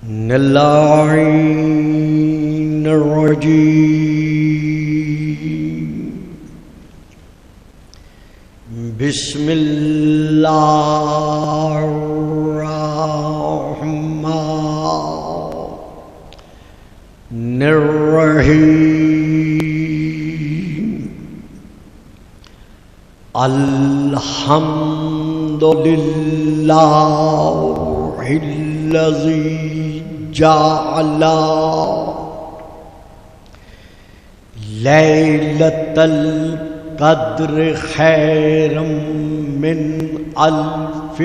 من اللعين الرجيم بسم الله الرحمن الرحيم الحمد لله الذي جعل ليلة القدر خيرا من ألف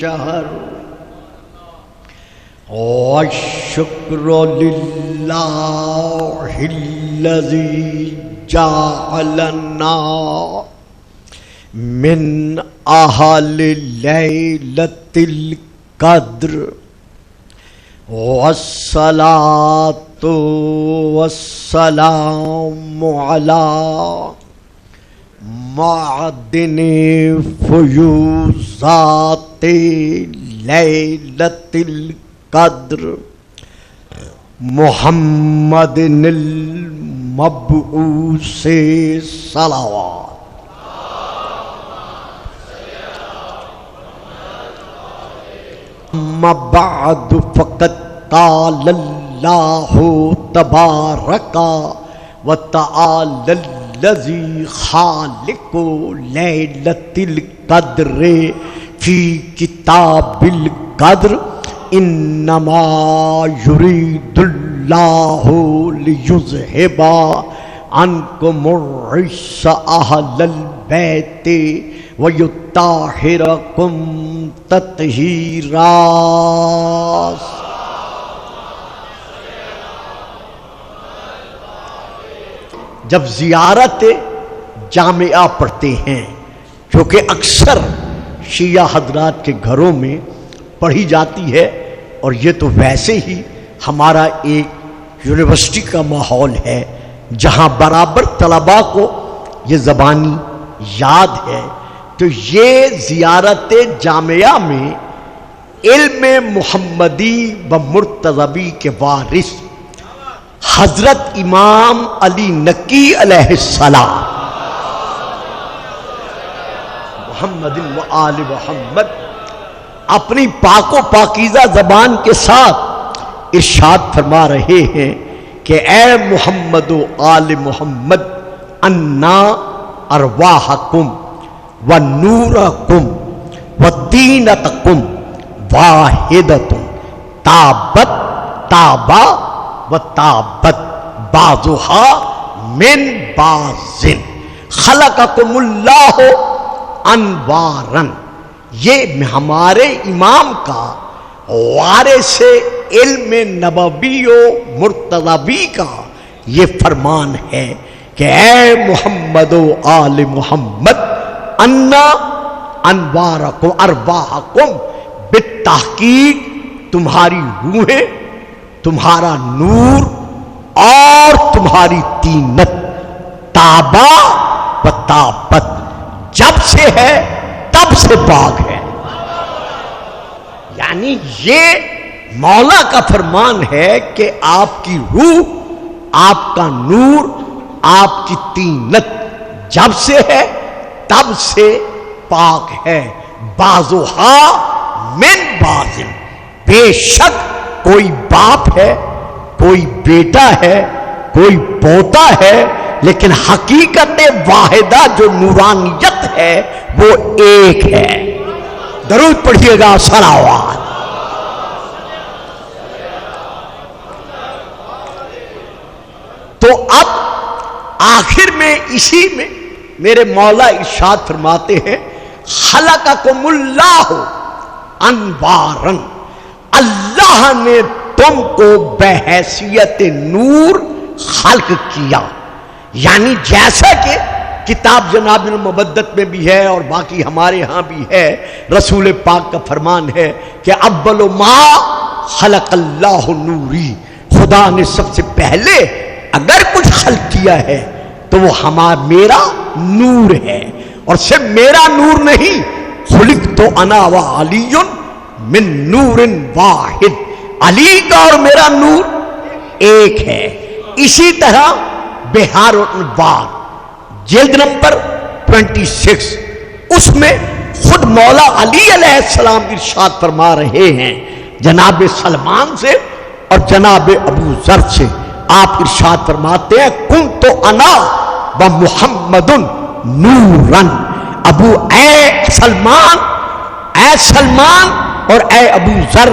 شهر والشكر لله الذي جعلنا من أهل ليلة القدر والصلاة والسلام على معدن فيوزات ليلة القدر محمد المبعوث صلوات. اما بعد فقد قال الله تبارك وتعالى الذي خالق ليلة القدر في كتاب القدر انما يريد الله ليذهب عنكم الرجس اهل البيت وَيُطَّهِّرَكُمْ تَطْهِيرًا. جب زیارت جامعہ پڑھتے ہیں جو کہ اکثر شیعہ حضرات کے گھروں میں پڑھی جاتی ہے، اور یہ تو ویسے ہی ہمارا ایک یونیورسٹی کا ماحول ہے جہاں برابر طلباء کو یہ زبانی یاد ہے، تو یہ زیارت جامعہ میں علم محمدی و مرتضوی کے وارث حضرت امام علی نقی علیہ السلام محمد و آل محمد اپنی پاک و پاکیزہ زبان کے ساتھ ارشاد فرما رہے ہیں کہ اے محمد و آل محمد انا ارواحکم وَنُورَكُمْ وَدِينَتَكُمْ وَاحِدَةٌ تَابَتْ تَابَ وَتَابَتْ بَعْضُهَا مِنْ بَعْضٍ خَلَقَكُمُ اللَّهُ أَنْوَارًا. یہ ہمارے امام کا وارث علم نبوی و مرتضوی کا یہ فرمان ہے کہ اے محمد و آل محمد انا انوارکم ارواحکم، بالتحقیق تمہاری روحیں، تمہارا نور اور تمہاری تینت تابا و تابت، جب سے ہے تب سے پاک ہے. یعنی یہ مولا کا فرمان ہے کہ آپ کی روح، آپ کا نور، آپ کی تینت جب سے ہے تب سے پاک ہے. بعضھا من بعض، بے شک کوئی باپ ہے، کوئی بیٹا ہے، کوئی پوتا ہے، لیکن حقیقت واحدہ جو نورانیت ہے وہ ایک ہے. درود پڑھیے گا، صلوات. تو اب آخر میں اسی میں میرے مولا ارشاد فرماتے ہیں خلقکم اللہ انوارن، اللہ نے تم کو بحیثیت نور خلق کیا. یعنی جیسا کہ کتاب جناب المبدت میں بھی ہے اور باقی ہمارے ہاں بھی ہے، رسول پاک کا فرمان ہے کہ اول ما خلق اللہ نوری، خدا نے سب سے پہلے اگر کچھ خلق کیا ہے تو وہ میرا نور ہے. اور صرف میرا نور نہیں، خلقت انا و علی من نور واحد، علی کا اور میرا نور ایک ہے۔ اسی طرح بہار الانوار جلد نمبر 26 اس میں خود مولا علی علیہ السلام ارشاد فرما رہے ہیں جناب سلمان سے اور جناب ابو ذر سے، آپ ارشاد فرماتے ہیں کنت انا و محمد نورن، ابو اے سلمان اور اے ابو ذر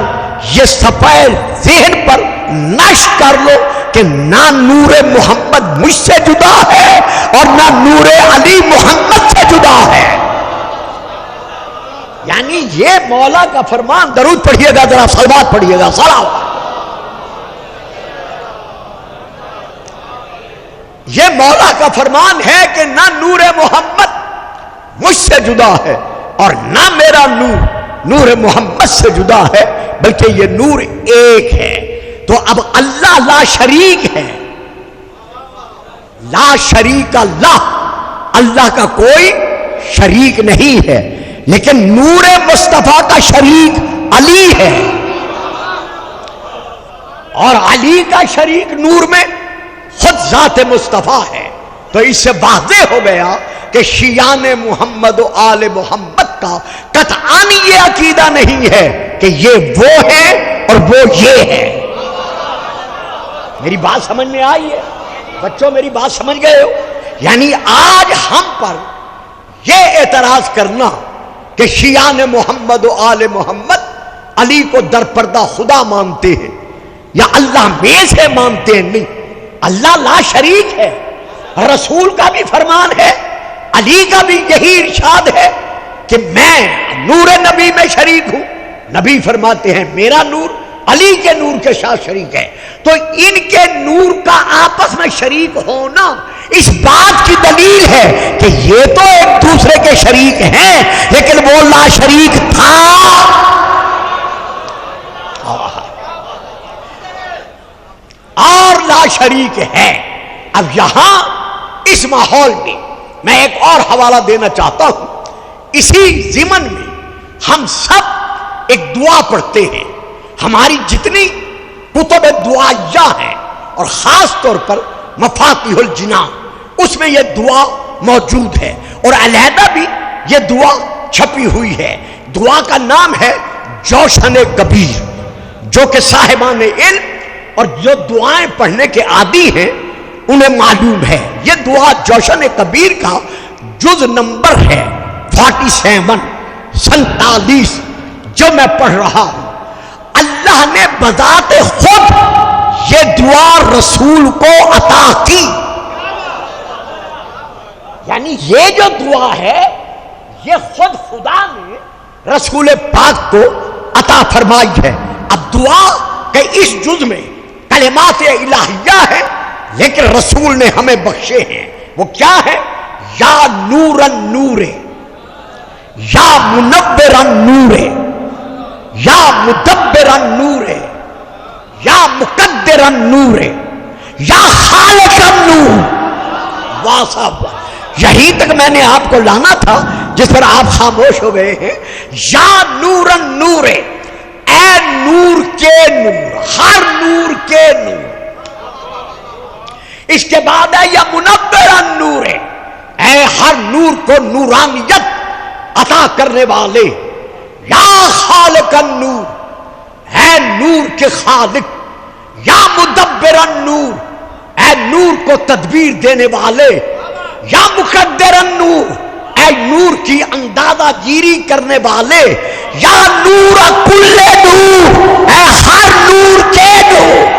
یہ صفحہ ذہن پر نشر کر لو کہ نہ نور محمد مجھ سے جدا ہے اور نہ نور علی محمد سے جدا ہے۔ یعنی یہ مولا کا فرمان، درود پڑھیے گا ذرا، صلوات پڑھیے گا، صلوات۔ یہ مولا کا فرمان ہے کہ نہ نور محمد مجھ سے جدا ہے اور نہ میرا نور محمد سے جدا ہے، بلکہ یہ نور ایک ہے۔ تو اب اللہ لا شریک ہے، لا شریک اللہ کا کوئی شریک نہیں ہے، لیکن نور مصطفیٰ کا شریک علی ہے، اور علی کا شریک نور میں خود ذات مصطفیٰ ہے۔ تو اس سے واضح ہو گیا کہ شیعان محمد و آل محمد کا قطعاً یہ عقیدہ نہیں ہے کہ یہ وہ ہے اور وہ یہ ہے۔ میری بات سمجھ میں آئی ہے بچوں؟ میری بات سمجھ گئے ہو؟ یعنی آج ہم پر یہ اعتراض کرنا کہ شیعان محمد و آل محمد علی کو در پردہ خدا مانتے ہیں یا اللہ میں سے مانتے ہیں، نہیں، اللہ لا شریک ہے۔ رسول کا بھی فرمان ہے، علی کا بھی یہی ارشاد ہے کہ میں نور نبی میں شریک ہوں۔ نبی فرماتے ہیں میرا نور علی کے نور کے ساتھ شریک ہے۔ تو ان کے نور کا آپس میں شریک ہونا اس بات کی دلیل ہے کہ یہ تو ایک دوسرے کے شریک ہیں، لیکن وہ لا شریک تھا اور لا شریک ہے۔ اب یہاں اس ماحول میں ایک اور حوالہ دینا چاہتا ہوں۔ اسی ضمن میں ہم سب ایک دعا پڑھتے ہیں، ہماری جتنی کتب دعائیہ ہیں اور خاص طور پر مفاتیح الجنان اس میں یہ دعا موجود ہے، اور علیحدہ بھی یہ دعا چھپی ہوئی ہے۔ دعا کا نام ہے جوشن کبیر، جو کہ صاحبان علم اور جو دعائیں پڑھنے کے عادی ہیں انہیں معلوم ہے۔ یہ دعا جوشن کبیر کا جز نمبر ہے 47 جو میں پڑھ رہا ہوں۔ اللہ نے بذات خود یہ دعا رسول کو عطا کی، یعنی یہ جو دعا ہے یہ خود خدا نے رسول پاک کو عطا فرمائی ہے۔ اب دعا کے اس جز میں کلمات الہیہ ہے، لیکن رسول نے ہمیں بخشے ہیں۔ وہ کیا ہے؟ یا نور النور، یا منور النور، یا مدبر النور، یا مقدر النور، یا خالق النور۔ واہ صاحب، یہی تک میں نے آپ کو لانا تھا جس پر آپ خاموش ہو گئے ہیں۔ یا نور النور، اے نور کے نور، ہر نور کے نور۔ اس کے بعد ہے یا منور النور، اے ہر نور کو نورانیت عطا کرنے والے۔ یا خالق النور، اے نور کے خالق۔ یا مدبر النور، اے نور کو تدبیر دینے والے۔ یا مقدر النور، اے نور کی اندازہ گیری کرنے والے۔ یا نور کل نور، اے ہر نور کے نور۔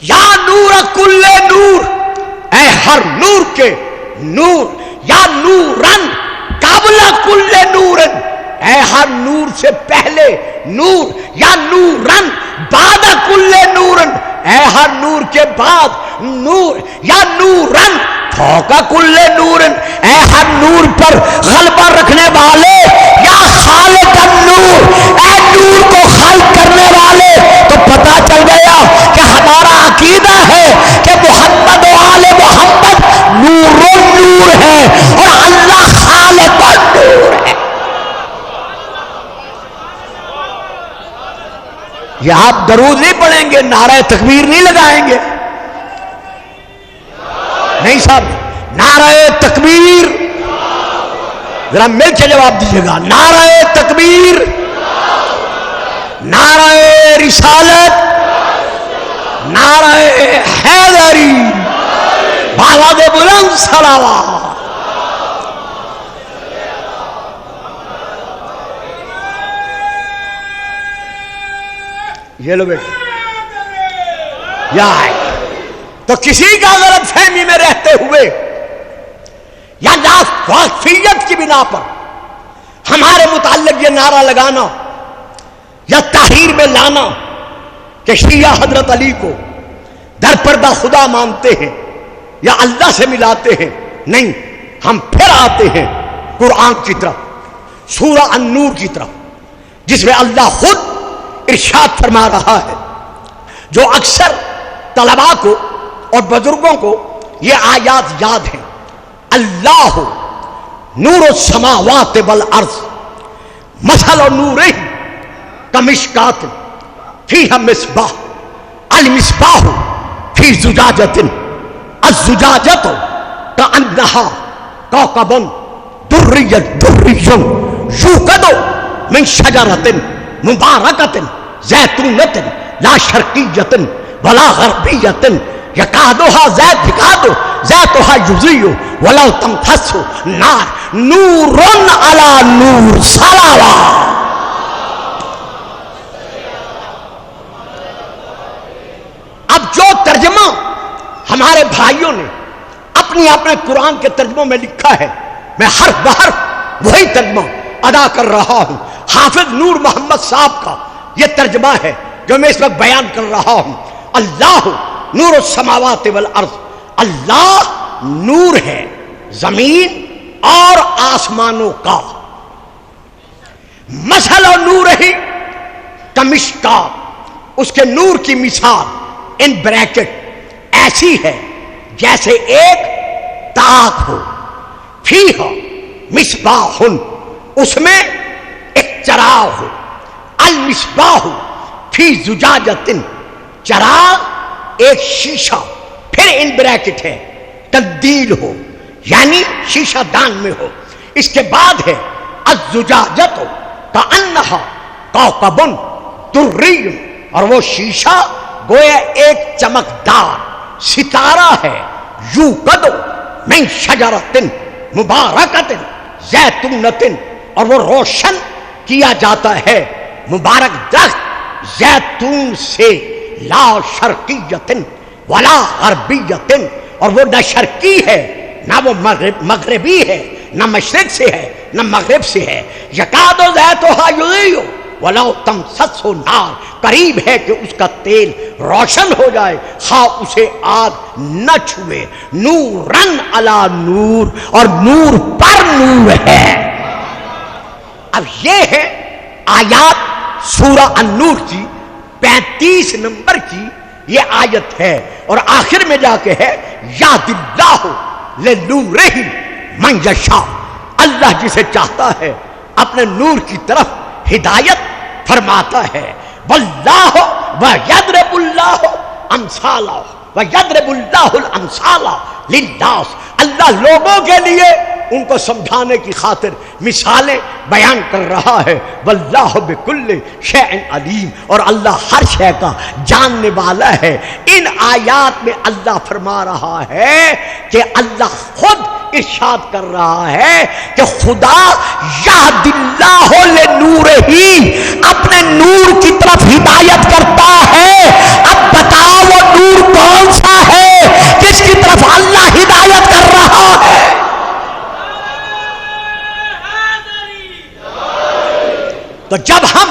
یا نور کل نور، اے ہر نور کے نور۔ یا نورن قبل کل نور، اے ہر نور سے پہلے نور۔ یا نورن بعد کل نور، اے ہر نور کے بعد نور۔ یا نورن فوق کل نور، اے ہر نور پر غلبہ رکھنے والے۔ یا خالق النور، اے نور کو خلق کرنے والے۔ تو پتہ چل گیا کہ ہمارا عقیدہ ہے کہ محمد و آل محمد نور النور ہے، یہ آپ درود نہیں پڑھیں گے، نعرہ تکبیر نہیں لگائیں گے؟ نہیں صاحب، نعرہ تکبیر، ذرا مل کے جواب دیجیے گا، نعرہ تکبیر، نعرہ رسالت، نعرہ حیدری، بالاد بلند صلوات۔ یہ لو بیٹا، یا تو کسی کا غلط فہمی میں رہتے ہوئے یا ناواقفیت کی بنا پر ہمارے متعلق یہ نعرہ لگانا یا تحریر میں لانا کہ شیعہ حضرت علی کو در پردہ خدا مانتے ہیں یا اللہ سے ملاتے ہیں، نہیں، ہم پھر آتے ہیں قرآن کی طرف، سورہ النور کی طرف، جس میں اللہ خود ارشاد فرما رہا ہے، جو اکثر طلباء کو اور بزرگوں کو یہ آیات یاد ہیں۔ اللہ نور السماوات والارض مثل نورہ کمشکات فیہا مصباح المصباح فی زجاجۃ الزجاجۃ کأنہا کوکب دری یوقد من شجرۃ مبارکۃ زیتونۃ لا شرقیۃ ولا غربیۃ یکادھا زیتھا یضیء ولو تمسس نار نور علی نور صلوات۔ اب جو ترجمہ ہمارے بھائیوں نے اپنے قرآن کے ترجموں میں لکھا ہے، میں حرف بحرف وہی ترجمہ ادا کر رہا ہوں۔ حافظ نور محمد صاحب کا یہ ترجمہ ہے جو میں اس وقت بیان کر رہا ہوں۔ اللہ نور السماوات والارض، اللہ نور ہے زمین اور آسمانوں کا۔ مثل نور ہی کمشکات، اس کے نور کی مثال ان بریکٹ ایسی ہے جیسے ایک تاک ہو، فیہا مصباح، اس میں ایک چراغ ہو، المصباح فی زجاجۃ، چراغ ایک شیشہ، پھر ان بریکٹ ہے تبدیل ہو، یعنی شیشہ دان میں ہو۔ اس کے بعد ہے الزجاجۃ کأنہا کوکب دری، اور وہ شیشہ گویا ایک چمکدار ستارہ ہے، یوقد من شجرۃ مبارکۃ زیتونۃ، اور وہ روشن کیا جاتا ہے مبارک درخت زیتون سے، لا شرقیۃ ولا غربیۃ، اور وہ نہ شرقی ہے نہ وہ مغربی ہے، نہ مشرق سے ہے نہ مغرب سے ہے۔ یکاد زیتھا یضیء ولو تمسس نار، قریب ہے کہ اس کا تیل روشن ہو جائے خواہ اسے آگ نہ چھوئے۔ نورن علی نور، اور نور پر نور ہے۔ اب یہ ہے آیات سورہ النور کی 35 نمبر کی یہ آیت ہے، اور آخر میں جا کے ہے یہد اللہ لنورہ من یشاء، اللہ جسے چاہتا ہے اپنے نور کی طرف ہدایت فرماتا ہے۔ واللہ ویضرب اللہ امثالہ ویضرب اللہ الامثال للناس، اللہ لوگوں کے لیے ان کو سمجھانے کی خاطر مثالیں بیان کر رہا ہے۔ واللہ بکل شیء علیم، اور اللہ ہر شے کا جاننے والا ہے۔ ان آیات میں اللہ فرما رہا ہے کہ اللہ خود ارشاد کر رہا ہے کہ خدا یہد اللہ لنورہ، اپنے نور کی طرف ہدایت کرتا ہے۔ اب بتاؤ وہ نور کون سا ہے جس کی طرف اللہ ہدایت کر رہا ہے؟ تو جب ہم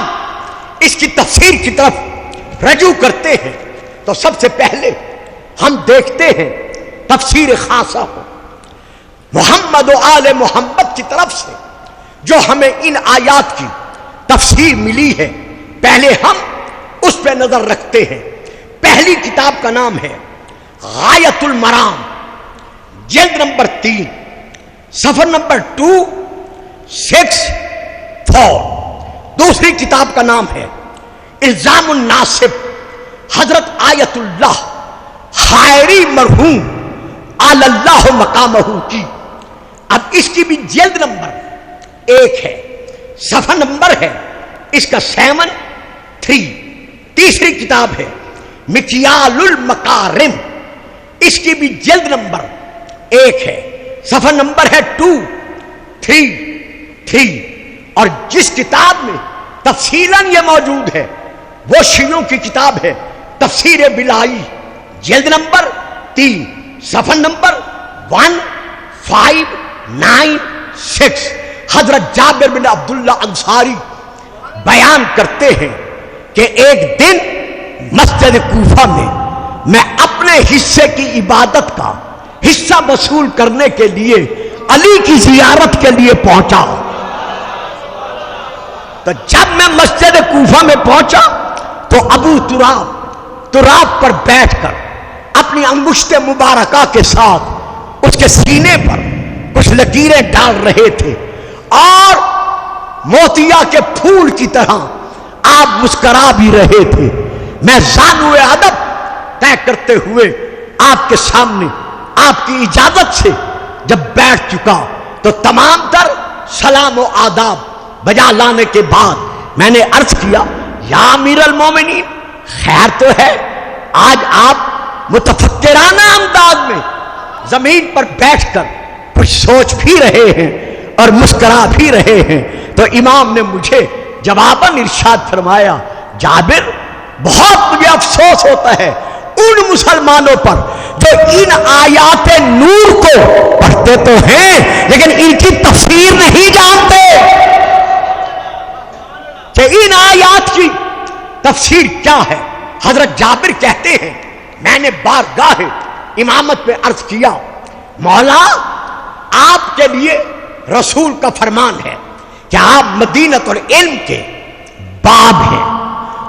اس کی تفسیر کی طرف رجوع کرتے ہیں تو سب سے پہلے ہم دیکھتے ہیں تفسیر خاصہ کو، محمد و آل محمد کی طرف سے جو ہمیں ان آیات کی تفسیر ملی ہے، پہلے ہم اس پہ نظر رکھتے ہیں۔ پہلی کتاب کا نام ہے غایۃ المرام، جلد نمبر 3، صفحہ نمبر 264۔ دوسری کتاب کا نام ہے الزام الناصب حضرت آیت اللہ خائری مرحوم آل اللہ مقامہ کی. اب اس کی بھی جلد نمبر 1 ہے، صفحہ نمبر ہے اس کا 73. تیسری کتاب ہے مکیال المکارم، اس کی بھی جلد نمبر 1 ہے، صفحہ نمبر ہے 233. اور جس کتاب میں تفصیلاً یہ موجود ہے وہ شیعوں کی کتاب ہے تفسیر بلائی، جلد نمبر 3، صفحہ نمبر 1596. حضرت جابر بن عبداللہ انصاری بیان کرتے ہیں کہ ایک دن مسجد کوفہ میں اپنے حصے کی عبادت کا حصہ وصول کرنے کے لیے علی کی زیارت کے لیے پہنچا. تو جب میں مسجد کوفہ میں پہنچا تو ابو تراب پر بیٹھ کر اپنی انگشت مبارکہ کے ساتھ اس کے سینے پر کچھ لکیریں ڈال رہے تھے اور موتیا کے پھول کی طرح آپ مسکرا بھی رہے تھے. میں زانوئے ادب طے کرتے ہوئے آپ کے سامنے آپ کی اجازت سے جب بیٹھ چکا تو تمام تر سلام و آداب بجا لانے کے بعد میں نے عرض کیا یا امیر المومنین خیر تو ہے؟ آج آپ متفکرانہ انداز میں زمین پر بیٹھ کر کچھ سوچ بھی رہے ہیں اور مسکرا بھی رہے ہیں. تو امام نے مجھے جواباً ارشاد فرمایا جابر بہت مجھے افسوس ہوتا ہے ان مسلمانوں پر جو ان آیات نور کو پڑھتے تو ہیں لیکن ان کی تفسیر نہیں جانتے کہ ان آیات کی تفسیر کیا ہے. حضرت جابر کہتے ہیں میں نے بارگاہ امامت میں عرض کیا مولا آپ کے لیے رسول کا فرمان ہے کہ آپ مدینۃ العلم کے باب ہیں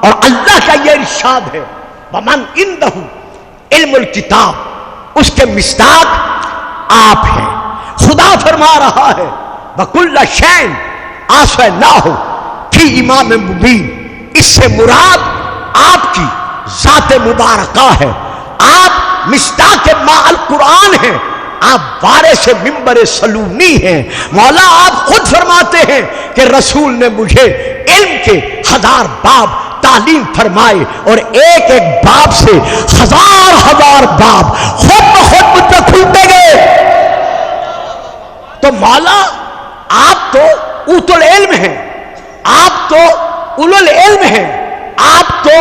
اور اللہ کا یہ ارشاد ہے ومن عنده علم الکتاب، اس کے مصداق آپ ہیں. خدا فرما رہا ہے وَكُلَّ شَيْءٍ آسَيْنَاهُ فِي إِمَامٍ مُبِينٍ، اس سے مراد آپ کی ذات مبارکہ ہے. آپ مصداق ماء القرآن ہیں، آپ وارث ممبر سلونی ہیں. مولا آپ خود فرماتے ہیں کہ رسول نے مجھے علم کے 1000 باب تعلیم فرمائے اور ایک ایک باب سے 1000 باب خود بخود مجھ پہ کھلتے گئے. تو مولا آپ تو اوت العلم ہیں، آپ تو اولو العلم ہیں، آپ تو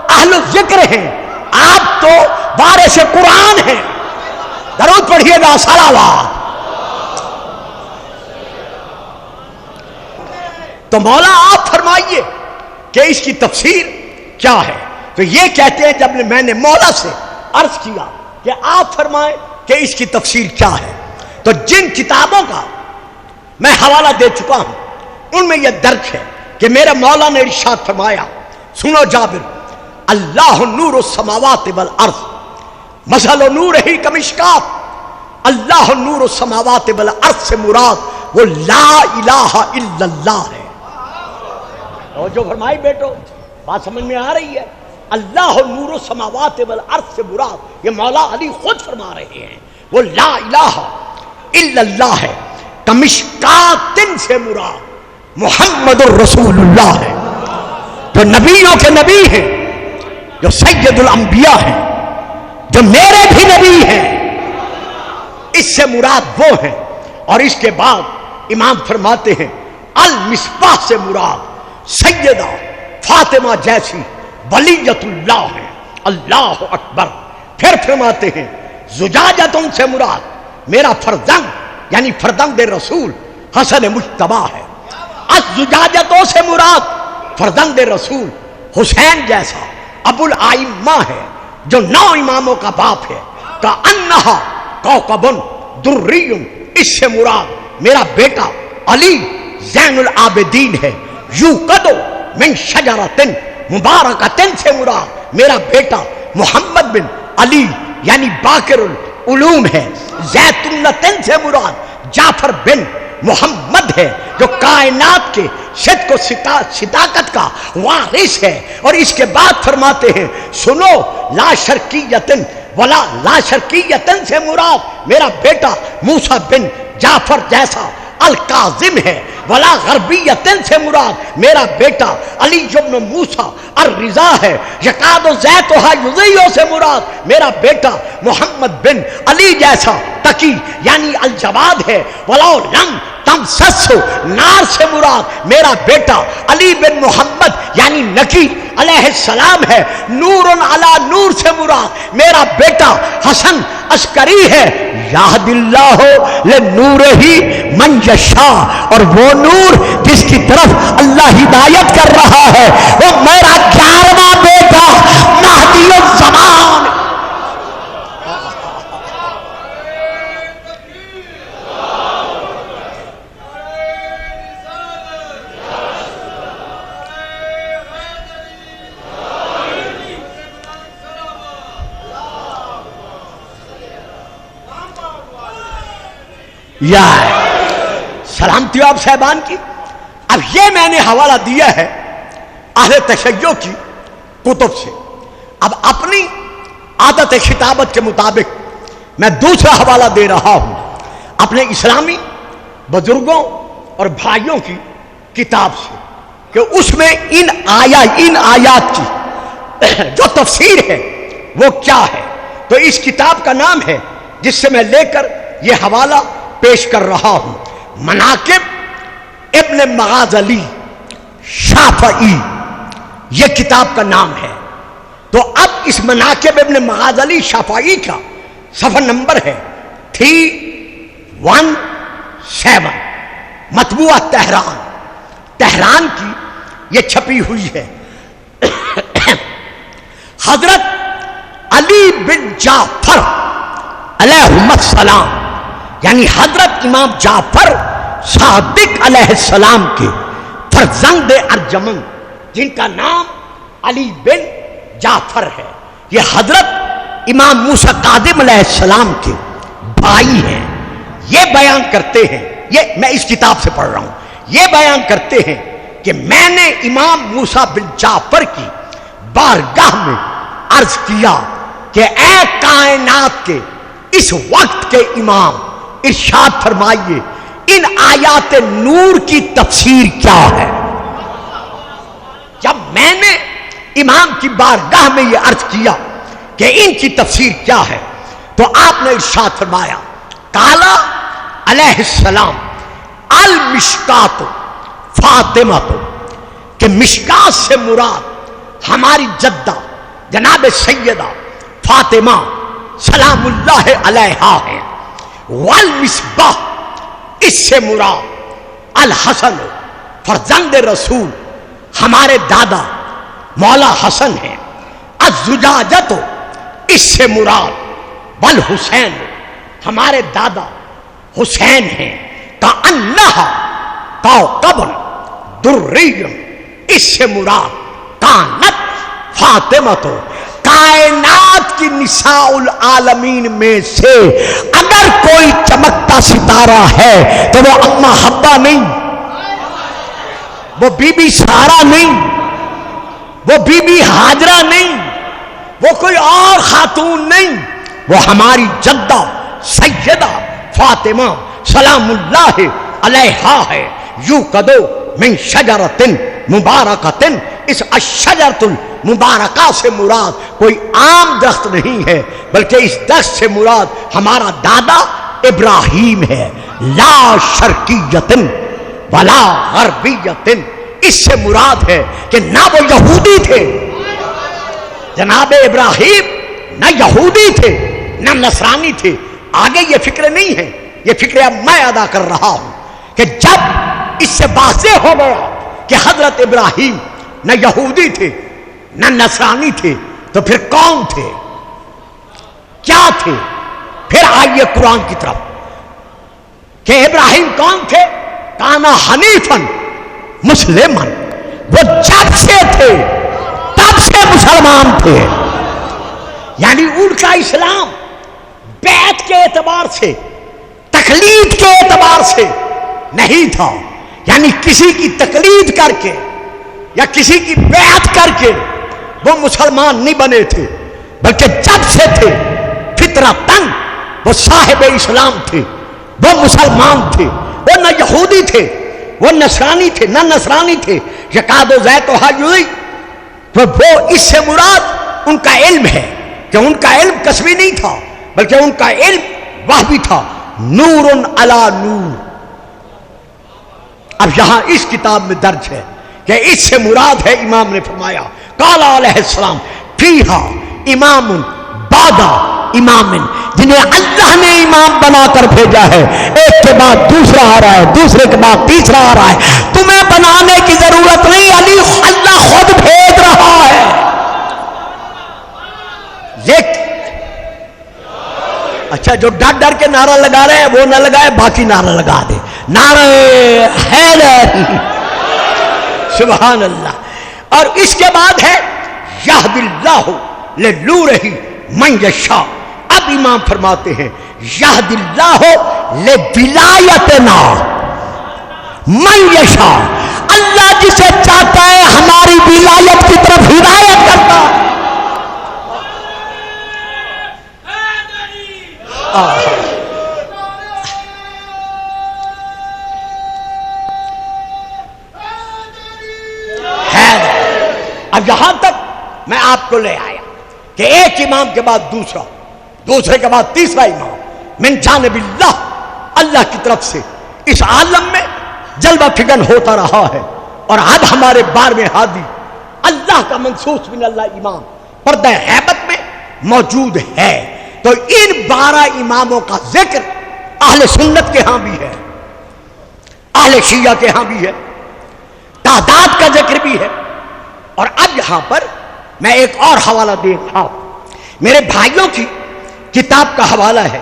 اہل الذکر ہیں، آپ تو وارث قرآن ہیں. درود پڑھیے گا صلوات. تو مولا آپ فرمائیے کہ اس کی تفسیر کیا ہے. تو یہ کہتے ہیں جب میں نے مولا سے عرض کیا کہ آپ فرمائیں کہ اس کی تفسیر کیا ہے تو جن کتابوں کا میں حوالہ دے چکا ہوں ان میں یہ درج ہے کہ میرے مولا نے ارشاد فرمایا سنو جابر اللہ نور السماوات والارض مثل نورہ کمشکات. اللہ نور السماوات والارض سے مراد وہ لا الہ الا اللہ ہے. اور جو فرمائی بیٹو بات سمجھ میں آ رہی ہے؟ اللہ نور السماوات والارض سے مراد یہ مولا علی خود فرما رہے ہیں وہ لا الہ الا اللہ ہے. کمشکات سے مراد محمد الرسول اللہ ہے جو نبیوں کے نبی ہیں، جو سید الانبیاء ہیں، جو میرے بھی نبی ہیں. اس سے مراد وہ ہیں. اور اس کے بعد امام فرماتے ہیں المصباح سے مراد سیدہ فاطمہ جیسی ولیت اللہ ہے. اللہ اکبر. پھر فرماتے ہیں زجاجتوں سے مراد میرا فرزند یعنی فرزند رسول حسن مجتبیٰ ہے. الزجاجتوں سے مراد فرزند رسول حسین جیسا ابو الائمہ ہے جو 9 اماموں کا باپ ہے. کأنہا کوکب دری، اس سے مراد میرا بیٹا علی زین العابدین ہے. یوقدو من شجرۃ مبارکۃ سے مراد میرا بیٹا محمد بن علی یعنی باقر العلوم ہے. زیتونۃ سے مراد جعفر بن محمد ہے جو کائنات کے صدق و صداقت کا وارث ہے. اور اس کے بعد فرماتے ہیں سنو لا شرکیتن ولا لا شرکیتن سے مراد میرا بیٹا موسیٰ بن جعفر جیسا الکاظم ہے. ولا غربیتن سے مراد میرا بیٹا علی بن موسیٰ الرضا ہے. یکاد و زیتھا یضیع سے مراد میرا بیٹا محمد بن علی جیسا تقی یعنی الجواد ہے. ولا لم تمسس نار سے مراد میرا بیٹا علی بن محمد یعنی نقی علیہ السلام ہے. نور علی نور سے مراد میرا بیٹا حسن عسکری ہے. یہد اللہ لنورہ من یشاء اور وہ نور جس کی طرف اللہ ہدایت کر رہا ہے وہ میرا 11واں بیٹا مہدی الزمان. یا سلامتی آپ صاحبان کی. اب یہ میں نے حوالہ دیا ہے اہل تشیع کی کتب سے. اب اپنی عادت خطابت کے مطابق میں دوسرا حوالہ دے رہا ہوں اپنے اسلامی بزرگوں اور بھائیوں کی کتاب سے کہ اس میں ان آیات کی جو تفسیر ہے وہ کیا ہے. تو اس کتاب کا نام ہے جس سے میں لے کر یہ حوالہ پیش کر رہا ہوں مناقب ابن مغازلی شافعی، یہ کتاب کا نام ہے. تو اب اس مناقب ابن مغازلی شافعی کا صفحہ نمبر ہے 317 مطبوعہ تہران کی یہ چھپی ہوئی ہے. حضرت علی بن جعفر علیہ السلام یعنی حضرت امام جعفر صادق علیہ السلام کے فرزند ارجمند جن کا نام علی بن جعفر ہے، یہ حضرت امام موسیٰ کاظم علیہ السلام کے بھائی ہیں. یہ بیان کرتے ہیں، یہ میں اس کتاب سے پڑھ رہا ہوں، یہ بیان کرتے ہیں کہ میں نے امام موسیٰ بن جعفر کی بارگاہ میں عرض کیا کہ اے کائنات کے اس وقت کے امام ارشاد فرمائیے ان آیات نور کی تفسیر کیا ہے. جب میں نے امام کی بارگاہ میں یہ عرض کیا کہ ان کی تفسیر کیا ہے تو آپ نے ارشاد فرمایا قالا علیہ السلام المشکات فاطمہ کہ مشکات سے مراد ہماری جدہ جناب سیدہ فاطمہ سلام اللہ علیہا ہے. والمصباح اس سے مراد الحسن فرزند رسول ہمارے دادا مولا حسن ہیں. الزجاجت اس سے مراد والحسین ہمارے دادا حسین ہیں. کأنہا کوكب دری اس سے مراد کانت فاطمہ کائنات کی نساء العالمین میں سے اگر کوئی چمکتا ستارہ ہے تو وہ اما حبہ نہیں، وہ بی بی سارہ نہیں، وہ بی بی ہاجرہ نہیں، وہ کوئی اور خاتون نہیں، وہ ہماری جدہ سیدہ فاطمہ سلام اللہ علیہا ہے. یو کدو من شجرۃ مبارکۃ اس الشجرۃ المبارکہ سے مراد کوئی عام درخت نہیں ہے بلکہ اس درخت سے مراد ہمارا دادا ابراہیم ہے. لا شرکیۃ ولا غربیۃ اس سے مراد ہے کہ نہ وہ یہودی تھے جناب ابراہیم، نہ یہودی تھے نہ نصرانی تھے. آگے یہ فکر نہیں ہے، یہ فکر اب میں ادا کر رہا ہوں کہ جب اس سے واضح ہو گیا کہ حضرت ابراہیم نہ یہودی تھے نہ نصرانی تھے تو پھر کون تھے، کیا تھے؟ پھر آئیے قرآن کی طرف کہ ابراہیم کون تھے. کانا حنیفن مسلمن، وہ جب سے تھے تب سے مسلمان تھے. یعنی ان کا اسلام بیعت کے اعتبار سے، تقلید کے اعتبار سے نہیں تھا، یعنی کسی کی تقلید کر کے یا کسی کی بیعت کر کے وہ مسلمان نہیں بنے تھے، بلکہ جب سے تھے فطرتاً وہ صاحب اسلام تھے، وہ مسلمان تھے، وہ نہ یہودی تھے، وہ نصرانی تھے، نہ نصرانی تھے، یکاد و زیت و حاجوی۔ تو وہ اس سے مراد ان کا علم ہے کہ ان کا علم کسبی نہیں تھا، بلکہ ان کا علم وحی تھا، نور علی نور۔ اب یہاں اس کتاب میں درج ہے کہ اس سے مراد ہے، امام نے فرمایا قال علیہ السلام فیہا امام بعد امام، جنہیں اللہ نے امام بنا کر بھیجا ہے، ایک کے بعد دوسرا آ رہا ہے، دوسرے کے بعد تیسرا آ رہا ہے، تمہیں بنانے کی ضرورت نہیں، علی اللہ خود بھیج رہا ہے۔ یہ اچھا جو ڈر ڈر کے نعرہ لگا رہے ہیں وہ نہ لگائے، باقی نعرہ لگا دے، نعرہ حیدر، سبحان اللہ۔ اور اس کے بعد ہے یہد اللہ لنورہ من یشاء۔ اب امام فرماتے ہیں یہد اللہ لولایتنا من یشاء، اللہ جسے چاہتا ہے ہماری ولایت کی طرف ہدایت کرتا ہے۔ اب یہاں تک میں آپ کو لے آیا کہ ایک امام کے بعد دوسرا، دوسرے کے بعد تیسرا امام من جانب اللہ، اللہ کی طرف سے اس عالم میں جلوہ فگن ہوتا رہا ہے، اور اب ہمارے 12ویں ہادی اللہ کا منصوص من اللہ امام پردہ ہیبت میں موجود ہے۔ تو ان 12 اماموں کا ذکر اہل سنت کے ہاں بھی ہے، اہل شیعہ کے ہاں بھی ہے، تعداد کا ذکر بھی ہے۔ اور اب یہاں پر میں ایک اور حوالہ دے رہا ہوں، میرے بھائیوں کی کتاب کا حوالہ ہے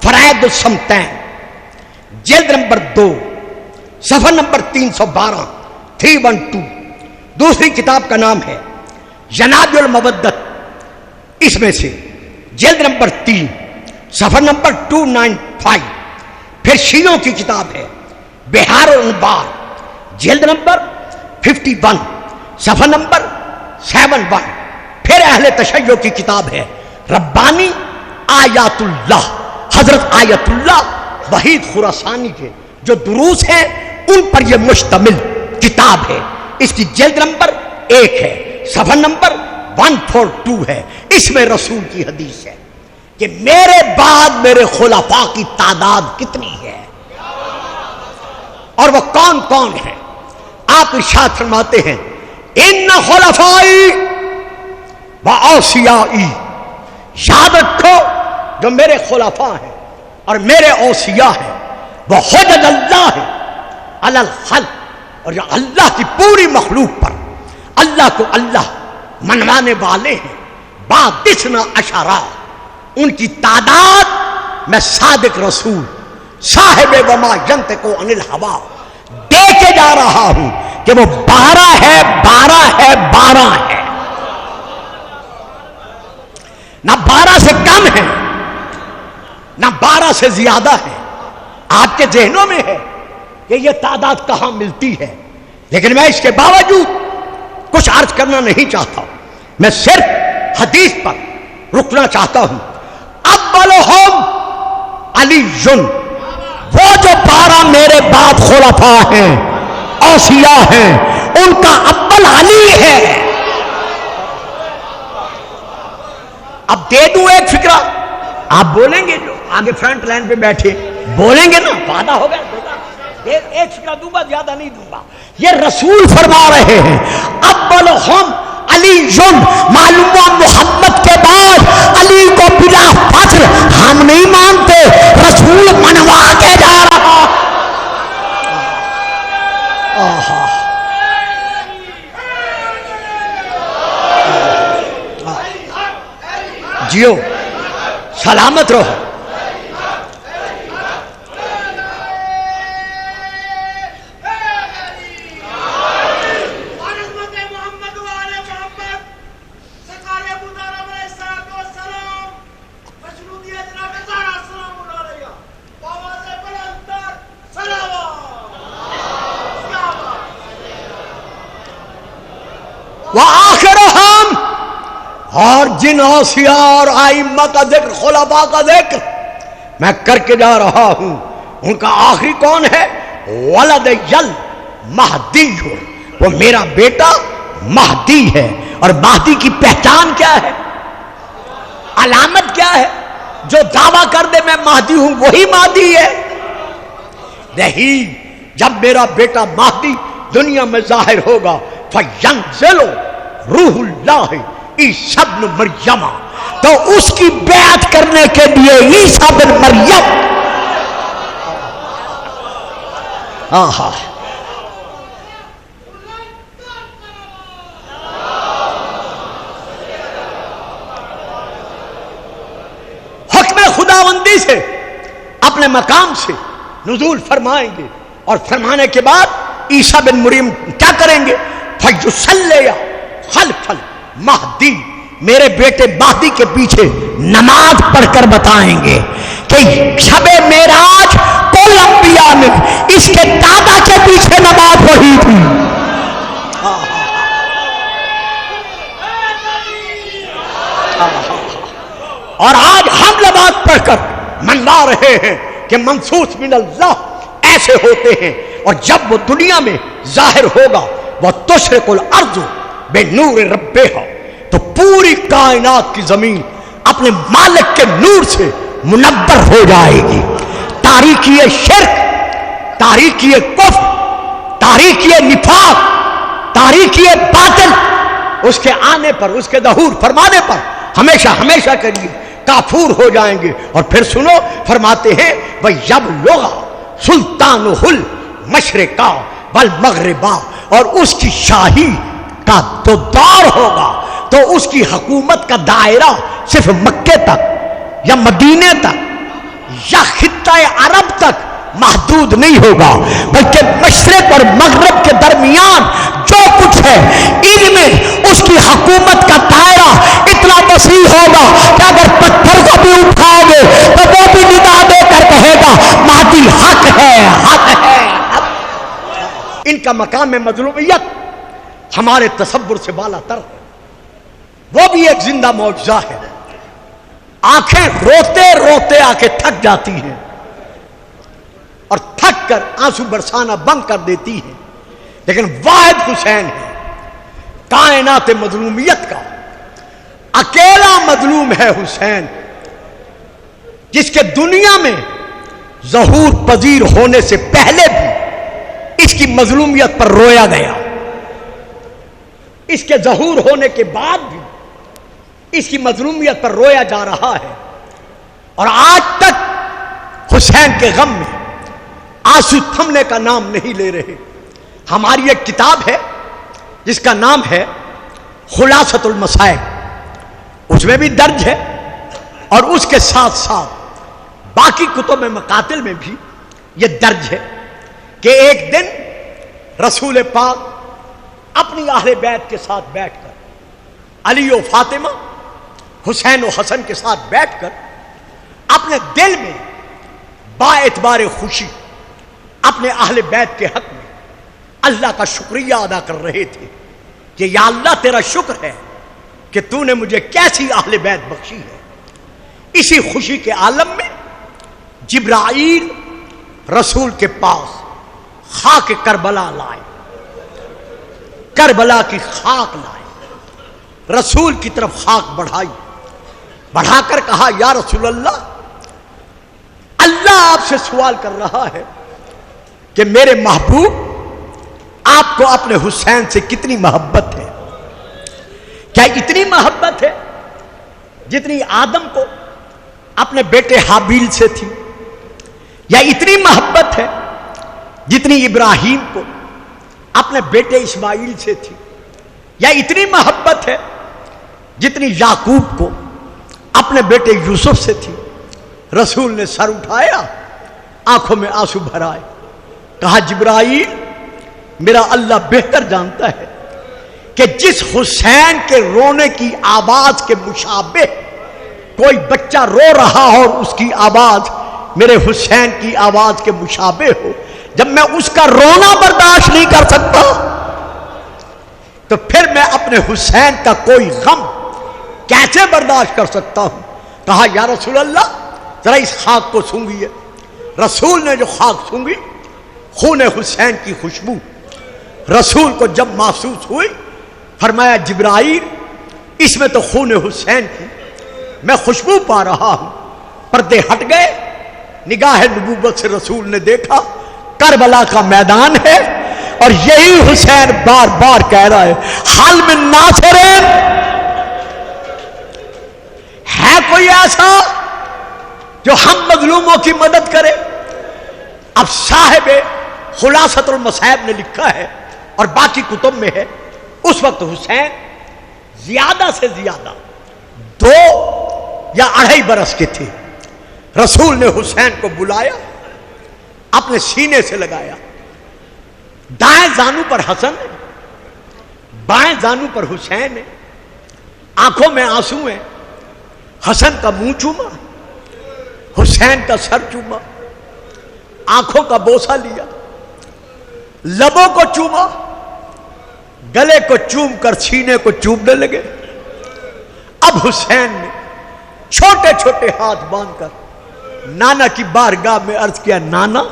فرائض الصمتین، جلد نمبر 2، صفحہ نمبر 312، 312۔ دوسری کتاب کا نام ہے ینابع المودت، اس میں سے جلد نمبر 3، صفحہ نمبر 295۔ پھر شیعوں کی کتاب ہے بہار الانوار، جلد نمبر 51، صفحہ نمبر 71۔ پھر اہل تشیع کی کتاب ہے ربانی آیات اللہ، حضرت آیت اللہ وحید خراسانی کے جو دروس ہیں ان پر یہ مشتمل کتاب ہے۔ اس کی جلد نمبر 1 ہے، صفحہ نمبر 142 ہے۔ اس میں رسول کی حدیث ہے کہ میرے بعد میرے خلفاء کی تعداد کتنی ہے اور وہ کون کون ہیں۔ آپ ارشاد فرماتے ہیں ان خلفائی و اوصیائی، یاد رکھو جو میرے خلفاء ہیں اور میرے اوصیاء ہیں وہ حجج اللہ ہے علی الخلق، اور جو اللہ کی پوری مخلوق پر اللہ کو اللہ منوانے والے ہیں، بادسنا اشارہ، ان کی تعداد میں صادق رسول صاحب وما ینطق عن الہوا دے کے جا رہا ہوں کہ وہ 12 ہے، 12 ہے، 12 ہے، نہ 12 سے کم ہے نہ 12 سے زیادہ ہے۔ آپ کے ذہنوں میں ہے کہ یہ تعداد کہاں ملتی ہے، لیکن میں اس کے باوجود کچھ عرض کرنا نہیں چاہتا، میں صرف حدیث پر رکنا چاہتا ہوں۔ اولہم علی، وہ جو 12 میرے بعد خلفاء ہیں، اوصیاء ہیں، ان کا اول علی ہے۔ اب دے دوں ایک فکرہ، آپ بولیں گے، جو آگے فرنٹ لائن پہ بیٹھے بولیں گے نا، وعدہ ہو گیا، ایک فکرہ دوں گا، زیادہ نہیں دوں گا۔ یہ رسول فرما رہے ہیں اولہم علی، معلوم ہوا محمد کے بعد علی کو بلا فصل ہم نہیں مانتے، رسول منوا کے جا رہا۔ جیو سلامت رہو۔ وآخرہم، اور جن اوصیاء اور ائمہ کا ذکر، خلفاء کا ذکر میں کر کے جا رہا ہوں، ان کا آخری کون ہے؟ ولد یل مہدی، وہ میرا بیٹا مہدی ہے۔ اور مہدی کی پہچان کیا ہے؟ علامت کیا ہے؟ جو دعویٰ کر دے میں مہدی ہوں وہی مہدی ہے؟ نہیں، جب میرا بیٹا مہدی دنیا میں ظاہر ہوگا، فینزل روح اللہ عیسیٰ ابن مریم، تو اس کی بیعت کرنے کے لیے عیسیٰ بن مریم، آہا، حکم خداوندی سے اپنے مقام سے نزول فرمائیں گے، اور فرمانے کے بعد عیسیٰ بن مریم کیا کریں گے؟ فیصلی خلف المہدی، میرے بیٹے مہدی کے پیچھے نماز پڑھ کر بتائیں گے کہ شب معراج کل انبیاء نے اس کے دادا کے پیچھے نماز پڑھی تھی۔ اور آج ہم نماز پڑھ کر منوا رہے ہیں کہ منصوص من اللہ ایسے ہوتے ہیں، اور جب وہ دنیا میں ظاہر ہوگا وہ تشرق الارض بنور ربہا، تو پوری کائنات کی زمین اپنے مالک کے نور سے منور ہو جائے گی۔ تاریکی شرک، تاریکی کفر، تاریکی نفاق، تاریکی باطل اس کے آنے پر، اس کے ظہور فرمانے پر ہمیشہ ہمیشہ کے لیے کافور ہو جائیں گے۔ اور پھر سنو، فرماتے ہیں وَيَبْلُغَ سُلْطَانُهُ الْمَشْرِقَ وَالْمَغْرِبَ، اور اس کی شاہی کا تو دور ہوگا تو اس کی حکومت کا دائرہ صرف مکے تک یا مدینے تک یا خطہ عرب تک محدود نہیں ہوگا، بلکہ مشرق اور مغرب کے درمیان جو کچھ ہے ان میں اس کی حکومت کا دائرہ اتنا وسیع ہوگا کہ اگر پتھر کو بھی اٹھاؤ گے تو وہ بھی ندا دے کر کہے گا مہدی حق ہے، حق ہے۔ ان کا مقام مظلومیت ہمارے تصور سے بالا تر ہے، وہ بھی ایک زندہ معجزہ ہے۔ آنکھیں روتے روتے آ کے تھک جاتی ہیں اور تھک کر آنسو برسانا بند کر دیتی ہیں، لیکن واحد حسین ہے کائنات مظلومیت کا، اکیلا مظلوم ہے حسین، جس کے دنیا میں ظہور پذیر ہونے سے پہلے بھی اس کی مظلومیت پر رویا گیا، اس کے ظہور ہونے کے بعد بھی اس کی مظلومیت پر رویا جا رہا ہے، اور آج تک حسین کے غم میں آنسو تھمنے کا نام نہیں لے رہے۔ ہماری ایک کتاب ہے جس کا نام ہے خلاصۃ المصائب، اس میں بھی درج ہے، اور اس کے ساتھ ساتھ باقی کتب مقاتل میں بھی یہ درج ہے کہ ایک دن رسول پاک اپنی اہل بیت کے ساتھ بیٹھ کر، علی و فاطمہ، حسین و حسن کے ساتھ بیٹھ کر اپنے دل میں با اعتبار خوشی اپنے اہل بیت کے حق میں اللہ کا شکریہ ادا کر رہے تھے کہ یا اللہ تیرا شکر ہے کہ تو نے مجھے کیسی اہل بیت بخشی ہے۔ اسی خوشی کے عالم میں جبرائیل رسول کے پاس خاک کربلا لائے، کربلا کی خاک لائے، رسول کی طرف خاک بڑھائی، بڑھا کر کہا یا رسول اللہ، اللہ آپ سے سوال کر رہا ہے کہ میرے محبوب آپ کو اپنے حسین سے کتنی محبت ہے؟ کیا اتنی محبت ہے جتنی آدم کو اپنے بیٹے حابیل سے تھی؟ یا اتنی محبت ہے جتنی ابراہیم کو اپنے بیٹے اسماعیل سے تھی؟ یا اتنی محبت ہے جتنی یعقوب کو اپنے بیٹے یوسف سے تھی؟ رسول نے سر اٹھایا، آنکھوں میں آنسو بھرائے، کہا جبرائیل، میرا اللہ بہتر جانتا ہے کہ جس حسین کے رونے کی آواز کے مشابہ کوئی بچہ رو رہا ہو اور اس کی آواز میرے حسین کی آواز کے مشابہ ہو، جب میں اس کا رونا برداشت نہیں کر سکتا، تو پھر میں اپنے حسین کا کوئی غم کیسے برداشت کر سکتا ہوں؟ کہا یا رسول اللہ ذرا اس خاک کو سونگھیے۔ رسول نے جو خاک سونگھی، خون حسین کی خوشبو رسول کو جب محسوس ہوئی، فرمایا جبرائیل اس میں تو خون حسین کی میں خوشبو پا رہا ہوں۔ پردے ہٹ گئے، نگاہ نبوت سے رسول نے دیکھا کربلا کا میدان ہے، اور یہی حسین بار بار کہہ رہا ہے حل من ناصر، ہے کوئی ایسا جو ہم مظلوموں کی مدد کرے؟ اب صاحب خلاصۃ المصائب نے لکھا ہے اور باقی کتب میں ہے، اس وقت حسین زیادہ سے زیادہ 2 یا 2.5 برس کے تھے۔ رسول نے حسین کو بلایا، اپنے سینے سے لگایا، دائیں زانو پر حسن ہے، بائیں زانو پر حسین ہے، آنکھوں میں آنسو ہیں، حسن کا منہ چوما، حسین کا سر چوما، آنکھوں کا بوسہ لیا، لبوں کو چوما، گلے کو چوم کر سینے کو چومنے لگے۔ اب حسین نے چھوٹے چھوٹے ہاتھ باندھ کر نانا کی بارگاہ میں عرض کیا، نانا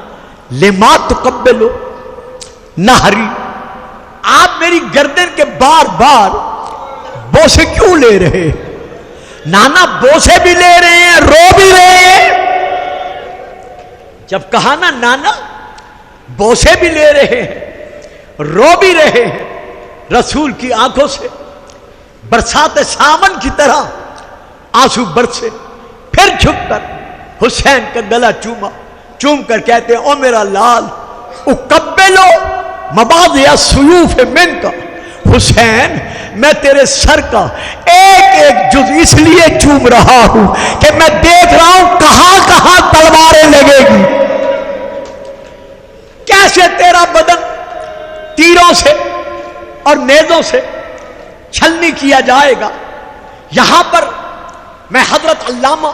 لما تقبلو نہری، آپ میری گردن کے بار بار بوسے کیوں لے رہے؟ نانا بوسے بھی لے رہے ہیں، رو بھی رہے ہیں۔ جب کہا نا نانا بوسے بھی لے رہے ہیں، رو بھی رہے ہیں، رسول کی آنکھوں سے برسات سامن کی طرح آنسو برسے۔ پھر جھک کر حسین کا گلا چوما، چوم کر کہتے ہیں او میرا لال اقبلو مباضع السیوف منک، حسین میں تیرے سر کا ایک ایک جز اس لیے چوم رہا ہوں کہ میں دیکھ رہا ہوں کہاں کہاں تلواریں لگے گی، کیسے تیرا بدن تیروں سے اور نیزوں سے چھلنی کیا جائے گا۔ یہاں پر میں حضرت علامہ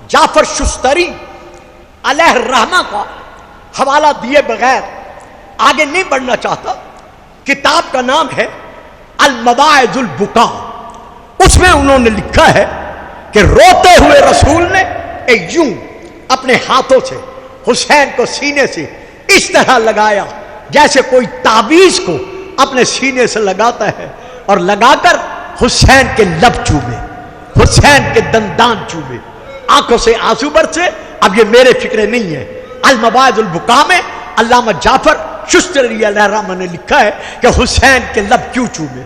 جعفر شستری علیہ الرحمہ کا حوالہ دیے بغیر آگے نہیں بڑھنا چاہتا۔ کتاب کا نام ہے المواعظ البکا، اس میں انہوں نے لکھا ہے کہ روتے ہوئے رسول نے یوں اپنے ہاتھوں سے حسین کو سینے سے اس طرح لگایا جیسے کوئی تعویذ کو اپنے سینے سے لگاتا ہے، اور لگا کر حسین کے لب چومے، حسین کے دندان چومے، آنکھوں سے آنسو برسے۔ اب یہ میرے فکرے نہیں ہے، المواعظ البکا میں علامہ جعفر شستری علیہ الرحمہ نے لکھا ہے کہ حسین کے لب کیوں چومے،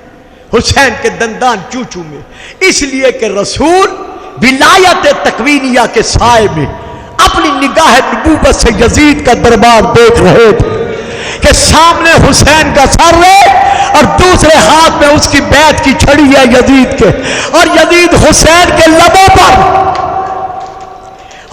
حسین کے دندان کیوں چومے؟ اس لیے کہ رسول ولایت تکوینیہ کے سائے میں اپنی نگاہ نبوت سے یزید کا دربار دیکھ رہے تھے کہ سامنے حسین کا سر ہے اور دوسرے ہاتھ میں اس کی بیعت کی چھڑی ہے یزید کے، اور یزید حسین کے لبوں پر،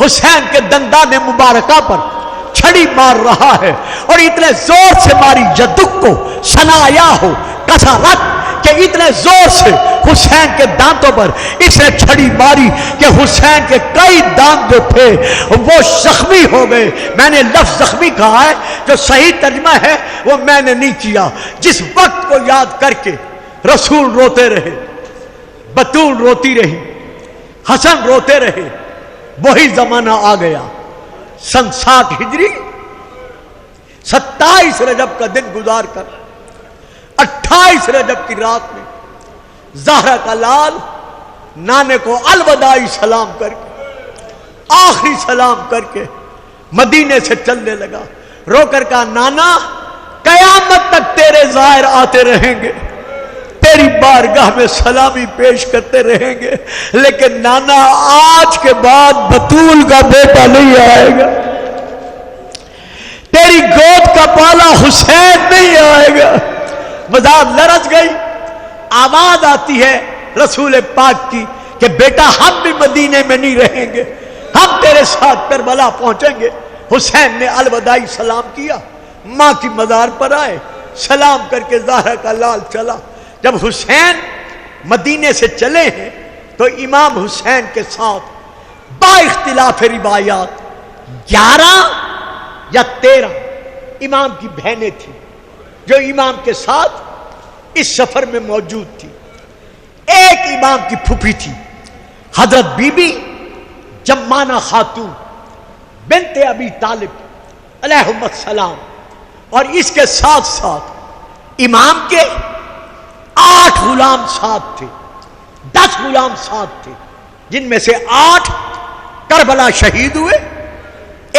حسین کے دندان مبارکہ پر چھڑی مار رہا ہے، اور اتنے زور سے ماری جدک کو سنایا ہو کسرت کہ اتنے زور سے حسین کے دانتوں پر اس نے چھڑی ماری کہ حسین کے کئی دانت جو تھے وہ زخمی ہو گئے۔ میں نے لفظ زخمی کہا ہے، جو صحیح ترجمہ ہے وہ میں نے نہیں کیا۔ جس وقت کو یاد کر کے رسول روتے رہے، بطول روتی رہی، حسن روتے رہے، وہی زمانہ آ گیا۔ سن 60 ہجری 27 رجب کا دن گزار کر 28 رجب کی رات میں زہرا کا لال نانے کو الوداعی سلام کر کے، آخری سلام کر کے مدینے سے چلنے لگا۔ رو کر کہا نانا قیامت تک تیرے زائر آتے رہیں گے، تیری بارگاہ میں سلامی پیش کرتے رہیں گے، لیکن نانا آج کے بعد بطول کا بیٹا نہیں آئے گا، تیری گود کا پالا حسین نہیں آئے گا۔ مزار لرز گئی، آواز آتی ہے رسول پاک کی کہ بیٹا ہم بھی مدینے میں نہیں رہیں گے، ہم تیرے ساتھ کربلا پہنچیں گے۔ حسین نے الوداعی سلام کیا، ماں کی مزار پر آئے، سلام کر کے زہرا کا لال چلا۔ جب حسین مدینے سے چلے ہیں تو امام حسین کے ساتھ با اختلاف روایات 11 یا 13 امام کی بہنیں تھیں جو امام کے ساتھ اس سفر میں موجود تھی. ایک امام کی پھوپھی تھی حضرت بی بی جمانہ خاتون بنت ابی طالب علیہ السلام، اور اس کے ساتھ ساتھ امام کے 8 غلام ساتھ تھے، 10 غلام ساتھ تھے، جن میں سے 8 کربلا شہید ہوئے،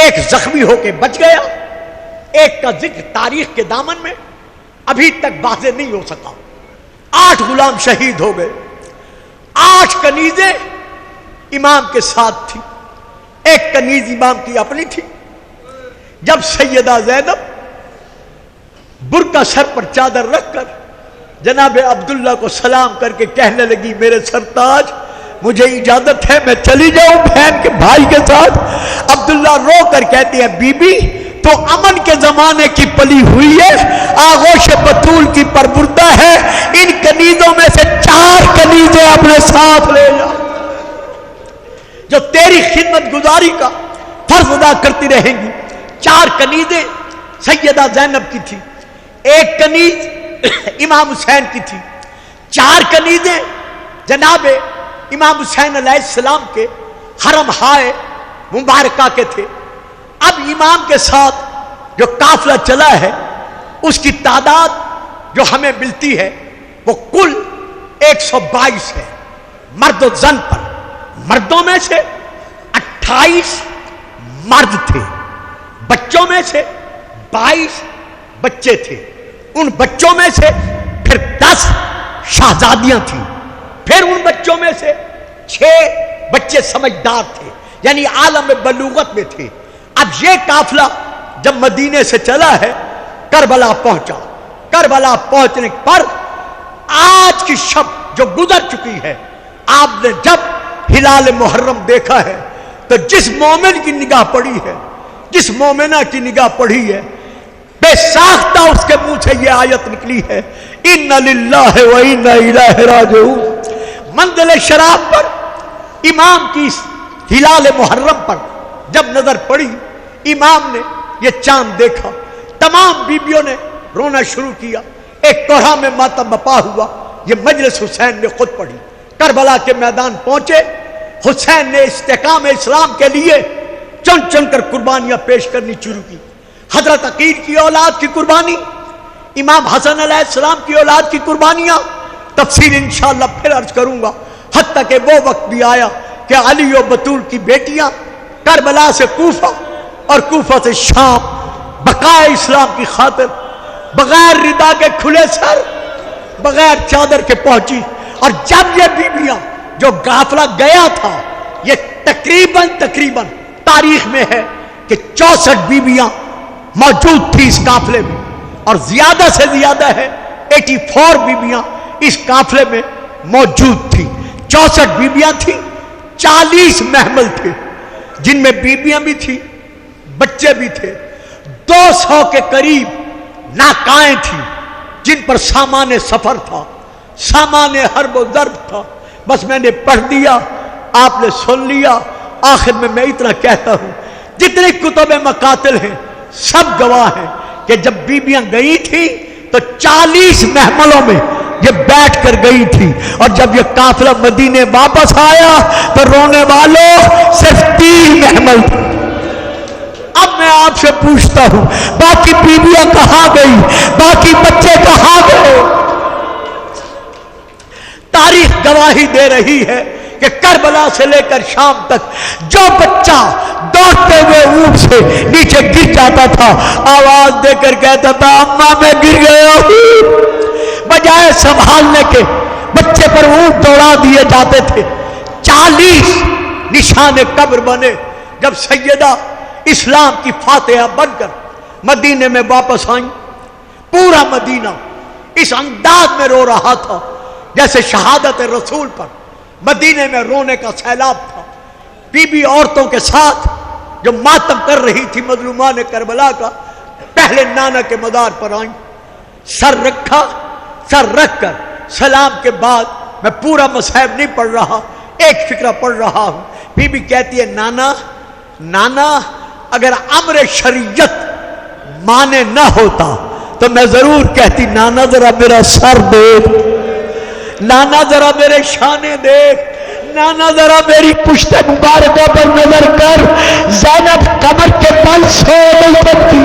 ایک زخمی ہو کے بچ گیا، ایک کا ذکر تاریخ کے دامن میں ابھی تک واضح نہیں ہو سکا. 8 غلام شہید ہو گئے. 8 کنیزیں امام کے ساتھ تھی، ایک کنیز امام کی اپنی تھی. جب سیدہ زینب برقع سر پر چادر رکھ کر جناب عبداللہ کو سلام کر کے کہنے لگی میرے سرتاج مجھے اجازت ہے میں چلی جاؤں بہن کے بھائی کے ساتھ، عبداللہ رو کر کہتی ہے بی بی تو امن کے زمانے کی پلی ہوئی ہے، آغوش بطول کی پروردہ ہے، ان کنیزوں میں سے 4 کنیزیں اپنے ساتھ لے جا جو تیری خدمت گزاری کا فرض ادا کرتی رہیں گی. 4 کنیزیں سیدہ زینب کی تھی، ایک کنیز امام حسین کی تھی، 4 کنیزیں جناب امام حسین علیہ السلام کے حرم ہائے مبارکہ کے تھے. اب امام کے ساتھ جو قافلہ چلا ہے اس کی تعداد جو ہمیں ملتی ہے وہ کل 122 ہے مرد و زن پر. مردوں میں سے 28 مرد تھے، بچوں میں سے 22 بچے تھے. ان بچوں میں سے پھر 10 شہزادیاں تھیں، پھر ان بچوں میں سے 6 بچے سمجھدار تھے یعنی عالم بلوغت میں تھے. اب یہ قافلہ جب مدینے سے چلا ہے کربلا پہنچا. کربلا پہنچنے پر آج کی شب جو گزر چکی ہے، آپ نے جب ہلال محرم دیکھا ہے تو جس مومن کی نگاہ پڑی ہے، جس مومنہ کی نگاہ پڑی ہے، بے ساختہ اس کے منہ سے یہ آیت نکلی ہے اِنَّ لِلَّهِ وَإِنَّ إِلَيْهِ رَاجِعُونَ. منزل شراب پر امام کی ہلال محرم پر جب نظر پڑی، امام نے یہ چاند دیکھا، تمام بیبیوں نے رونا شروع کیا. ایک کوہرام میں ماتم بپا ہوا. یہ مجلس حسین نے خود پڑھی. کربلا کے میدان پہنچے، حسین نے استحکام اسلام کے لیے چن چن کر قربانیاں پیش کرنی شروع کی. حضرت عقیل کی اولاد کی قربانی، امام حسن علیہ السلام کی اولاد کی قربانیاں، تفصیل انشاءاللہ پھر عرض کروں گا. حتیٰ کہ وہ وقت بھی آیا کہ علی و بطول کی بیٹیاں کربلا سے کوفہ اور کوفہ سے شام بقائے اسلام کی خاطر بغیر ردا کے کھلے سر، بغیر چادر کے پہنچی. اور جب یہ بیبیاں جو قافلہ گیا تھا، یہ تقریباً تاریخ میں ہے کہ 64 بیبیاں موجود تھی اس قافلے میں، اور زیادہ سے زیادہ ہے 84 بیبیاں اس قافلے میں موجود تھی. 64 بیبیاں تھیں، 40 محمل تھے جن میں بیبیاں بھی تھی، بچے بھی تھے. 200 کے قریب ناکائیں تھیں جن پر سامان سفر تھا، سامان حرب و ضرب تھا. بس میں نے پڑھ دیا، آپ نے سن لیا. آخر میں اتنا کہتا ہوں جتنے کتب مقاتل ہیں سب گواہ ہیں کہ جب بیبیاں گئی تھیں تو 40 محملوں میں یہ بیٹھ کر گئی تھی، اور جب یہ قافلہ مدینے واپس آیا تو رونے والوں صرف 3 محمل تھے. اب میں آپ سے پوچھتا ہوں باقی بیویاں کہاں گئی، باقی بچے کہاں گئے؟ تاریخ گواہی دے رہی ہے کہ کربلا سے لے کر شام تک جو بچہ دوڑتے ہوئے اونٹ سے نیچے گر جاتا تھا آواز دے کر کہتا تھا اماں میں گر گیا ہوں. بجائے سنبھالنے کے بچے پر اونٹ دوڑا دیے جاتے تھے. 40 نشان قبر بنے. جب سیدہ اسلام کی فاتحہ بن کر مدینے میں واپس آئیں، پورا مدینہ اس انداز میں رو رہا تھا جیسے شہادت رسول پر مدینے میں رونے کا سیلاب تھا. بی بی عورتوں کے ساتھ جو ماتم کر رہی تھی مظلومان کربلا کا، پہلے نانا کے مدار پر آئیں، سر رکھا، سر رکھ کر سلام کے بعد میں پورا مصحف نہیں پڑھ رہا، ایک فقرہ پڑھ رہا ہوں. بی بی کہتی ہے نانا اگر امر شریعت مانے نہ ہوتا تو میں ضرور کہتی نانا ذرا میرا سر دیکھ، نانا ذرا میرے شانے دیکھ، نانا ذرا میری پشت مبارکہ پر نظر کر، زینب کمر کے بل سو نہیں سکتی۔